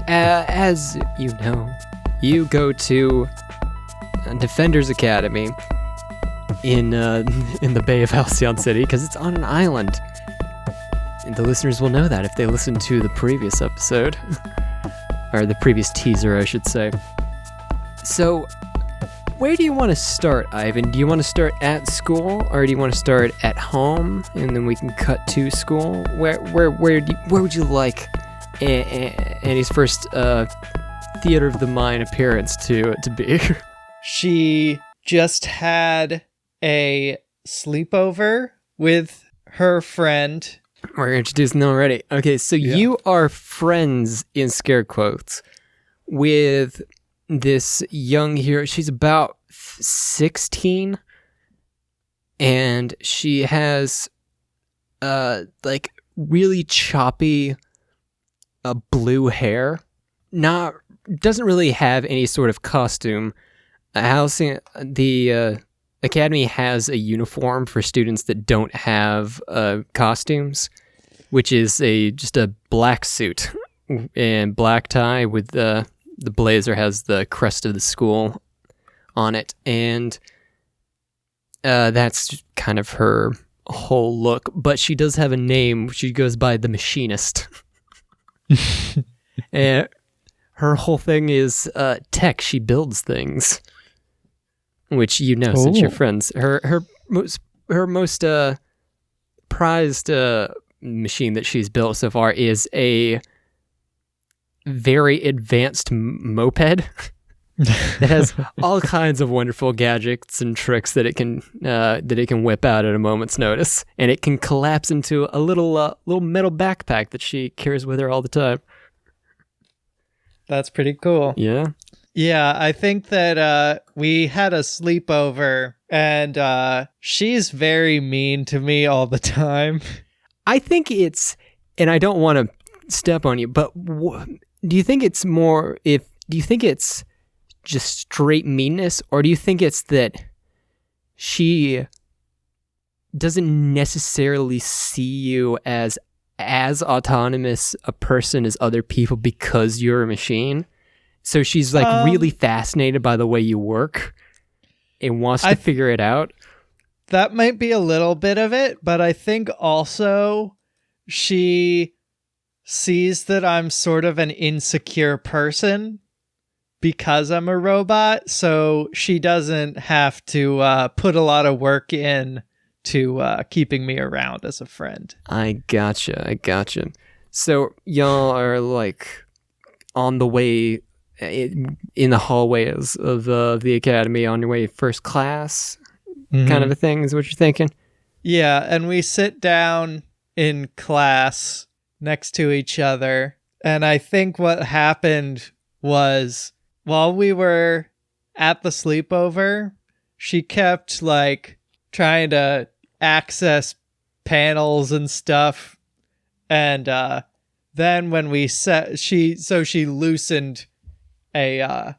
as you know, you go to Defenders Academy in the Bay of Halcyon City because it's on an island. And the listeners will know that if they listen to the previous episode. Or the previous teaser, I should say. So, where do you want to start, Ivan? Do you want to start at school, or do you want to start at home, and then we can cut to school? Where would you like Annie's first theater of the mind appearance to be? She just had a sleepover with her friend. We're introducing them already. Okay, so You are friends, in scare quotes, with this young hero. She's about 16, and she has really choppy blue hair. Doesn't really have any sort of costume. The Academy has a uniform for students that don't have costumes, which is just a black suit and black tie with the blazer has the crest of the school on it, and that's kind of her whole look. But she does have a name. She goes by the Machinist. And her whole thing is tech. She builds things. Which since you're friends. Her most prized machine that she's built so far is a very advanced moped that has all kinds of wonderful gadgets and tricks that it can whip out at a moment's notice, and it can collapse into a little metal backpack that she carries with her all the time. That's pretty cool. Yeah. Yeah, I think that we had a sleepover, and she's very mean to me all the time. I think and I don't want to step on you, but do you think it's just straight meanness, or do you think it's that she doesn't necessarily see you as autonomous a person as other people because you're a machine? So she's really fascinated by the way you work and wants to figure it out? That might be a little bit of it, but I think also she sees that I'm sort of an insecure person because I'm a robot, so she doesn't have to put a lot of work in to keeping me around as a friend. I gotcha. So y'all are on the way in the hallways of the academy on your way first class, kind of a thing is what you're thinking? Yeah, and we sit down in class next to each other, and I think what happened was while we were at the sleepover, she kept trying to access panels and stuff, and then when we she loosened a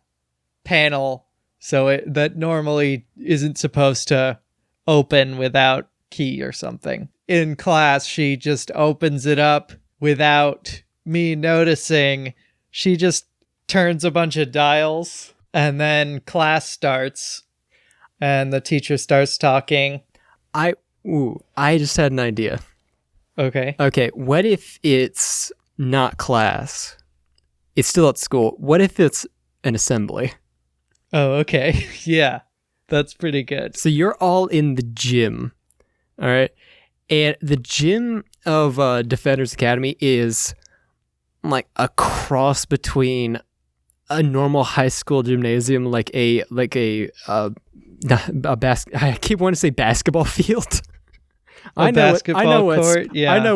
panel that normally isn't supposed to open without key or something. In class, she just opens it up without me noticing. She just turns a bunch of dials, and then class starts, and the teacher starts talking. I just had an idea. Okay, what if it's not class? It's still at school. What if it's an assembly? Oh, okay. Yeah, that's pretty good. So you're all in the gym, all right? And the gym of Defenders Academy is a cross between a normal high school gymnasium, I keep wanting to say basketball field. I know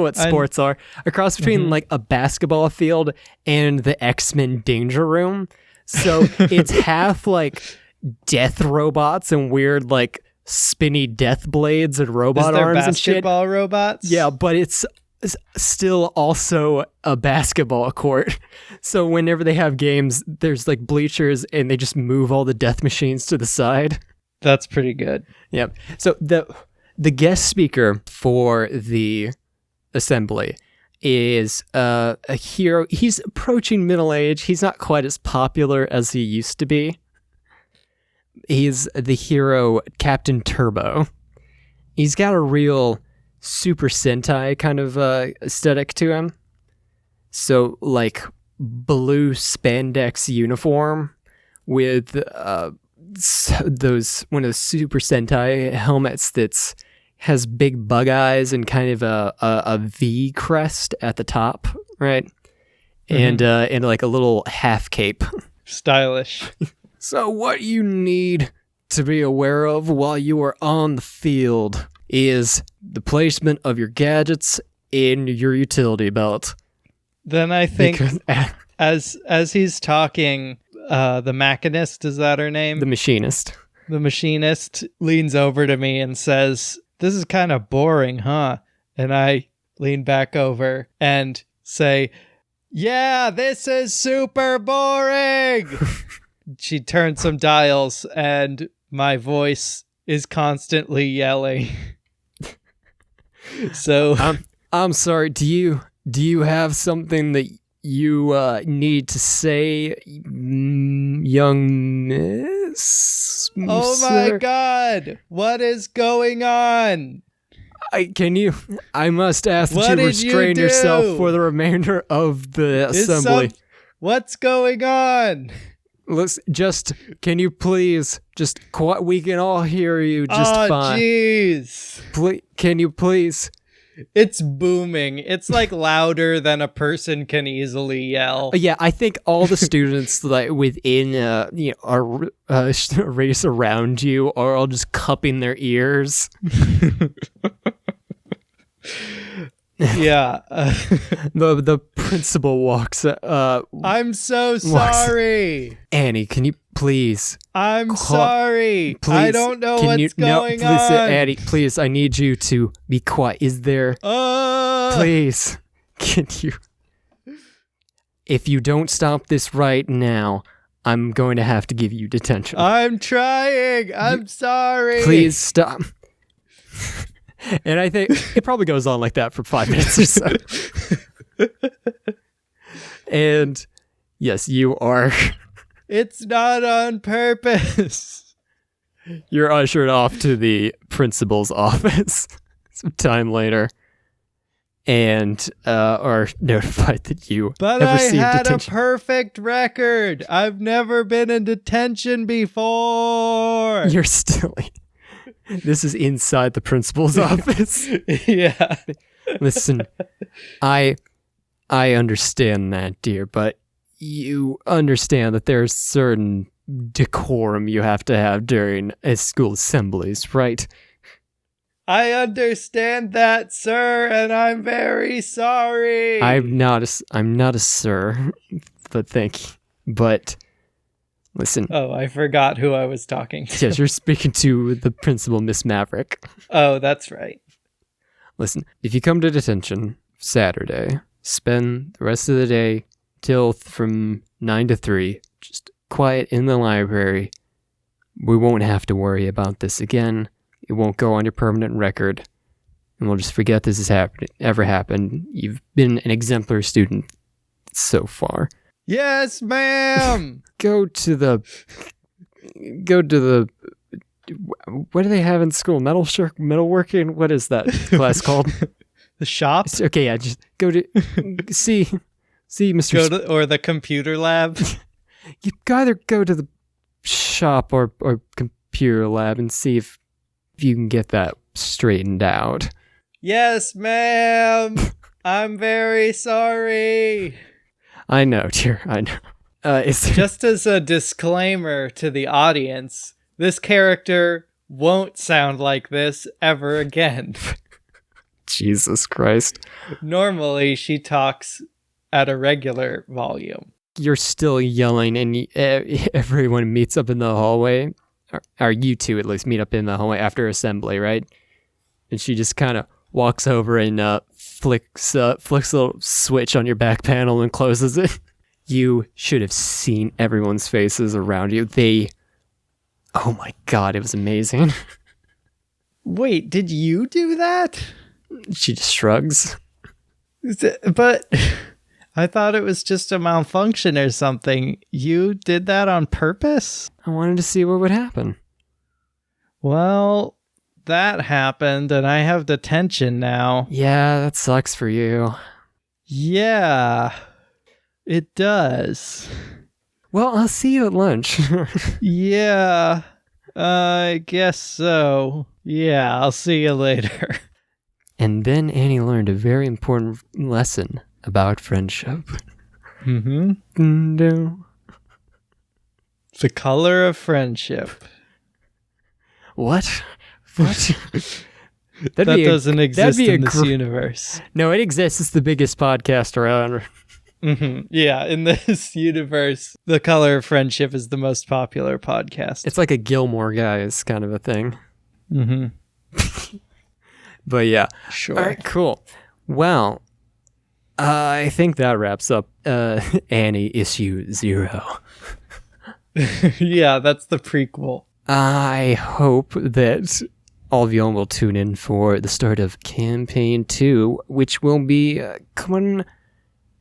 what sports are. A cross between a basketball field and the X-Men Danger Room. So it's half death robots and weird spinny death blades and robot arms and shit. Basketball robots? Yeah, but it's still also a basketball court. So whenever they have games, there's bleachers and they just move all the death machines to the side. That's pretty good. Yep. So the guest speaker for the assembly is a hero. He's approaching middle age. He's not quite as popular as he used to be. He's the hero Captain Turbo. He's got a real Super Sentai kind of aesthetic to him. So, like, blue spandex uniform with one of those Super Sentai helmets that's has big bug eyes and kind of a V crest at the top, right? Mm-hmm. And like a little half cape. Stylish. So what you need to be aware of while you are on the field is the placement of your gadgets in your utility belt. Then I think as he's talking, the machinist, is that her name? The machinist. The machinist leans over to me and says, "This is kind of boring, huh?" And I lean back over and say, "Yeah, this is super boring." She turns some dials and my voice is constantly yelling. So I'm sorry, do you have something that you need to say, young miss? Oh sir? My god, what is going on? I must ask that you restrain yourself for the remainder of the assembly. What's going on? Can you please we can all hear you just fine. Oh, jeez. Can you please? It's booming. It's like louder than a person can easily yell. Yeah, I think all the students like within our race around you are all just cupping their ears. Yeah. The principal walks. I'm so sorry. Annie, can you please? I'm sorry. Please, I don't know what's going on. Annie, please, I need you to be quiet. Is there? Please, can you? If you don't stop this right now, I'm going to have to give you detention. I'm trying. I'm sorry. Please stop. And I think it probably goes on like that for 5 minutes or so. And yes, you are. It's not on purpose. You're ushered off to the principal's office some time later and are notified that you have received detention. But I had a perfect record. I've never been in detention before. You're still... This is inside the principal's office. Yeah. Listen, I understand that, dear, but you understand that there's certain decorum you have to have during school assemblies, right? I understand that, sir, and I'm very sorry. I'm not a sir, but thank you. But listen. Oh, I forgot who I was talking to. Yes, you're speaking to the principal, Miss Maverick. Oh, that's right. Listen, if you come to detention Saturday, spend the rest of the day till from 9 to 3, just quiet in the library. We won't have to worry about this again. It won't go on your permanent record. And we'll just forget this has ever happened. You've been an exemplary student so far. Yes, ma'am. Go to the what do they have in school? Metalworking? What is that class called? The shop? Okay, yeah, just go to see Mr. Or the computer lab. You either go to the shop or computer lab and see if you can get that straightened out. Yes, ma'am. I'm very sorry. I know, dear. I know. Just as a disclaimer to the audience, this character won't sound like this ever again. Jesus Christ. Normally, she talks at a regular volume. You're still yelling, and everyone meets up in the hallway. Or you two, at least, meet up in the hallway after assembly, right? And she just kind of walks over and flicks a little switch on your back panel and closes it. You should have seen everyone's faces around you. Oh my god, it was amazing. Wait, did you do that? She just shrugs. But I thought it was just a malfunction or something. You did that on purpose? I wanted to see what would happen. Well, that happened, and I have detention now. Yeah, that sucks for you. Yeah, it does. Well, I'll see you at lunch. Yeah, I guess so. Yeah, I'll see you later. And then Annie learned a very important lesson about friendship. Mm-hmm. No. The color of friendship. What? That doesn't exist in this universe. No, it exists. It's the biggest podcast around. Mm-hmm. Yeah, in this universe, the color of friendship is the most popular podcast. It's like a Gilmore Guys kind of a thing. Mm-hmm. But yeah. Sure. All right, cool. Well, I think that wraps up Annie issue 0. Yeah, that's the prequel. I hope that all of y'all will tune in for the start of campaign 2, which will be coming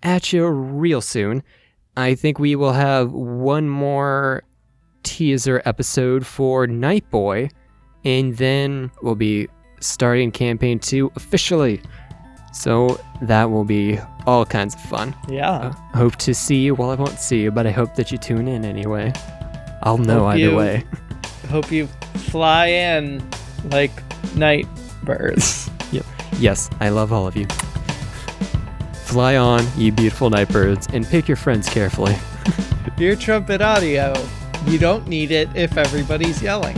at you real soon. I think we will have one more teaser episode for Night Boy, and then we'll be starting campaign 2 officially. So that will be all kinds of fun. Yeah. Hope to see you. Well, I won't see you, but I hope that you tune in anyway. I'll know either way. Hope you fly in like night birds. Yep. Yes, I love all of you. Fly on, you beautiful night birds, and pick your friends carefully. Ear trumpet audio. You don't need it if everybody's yelling.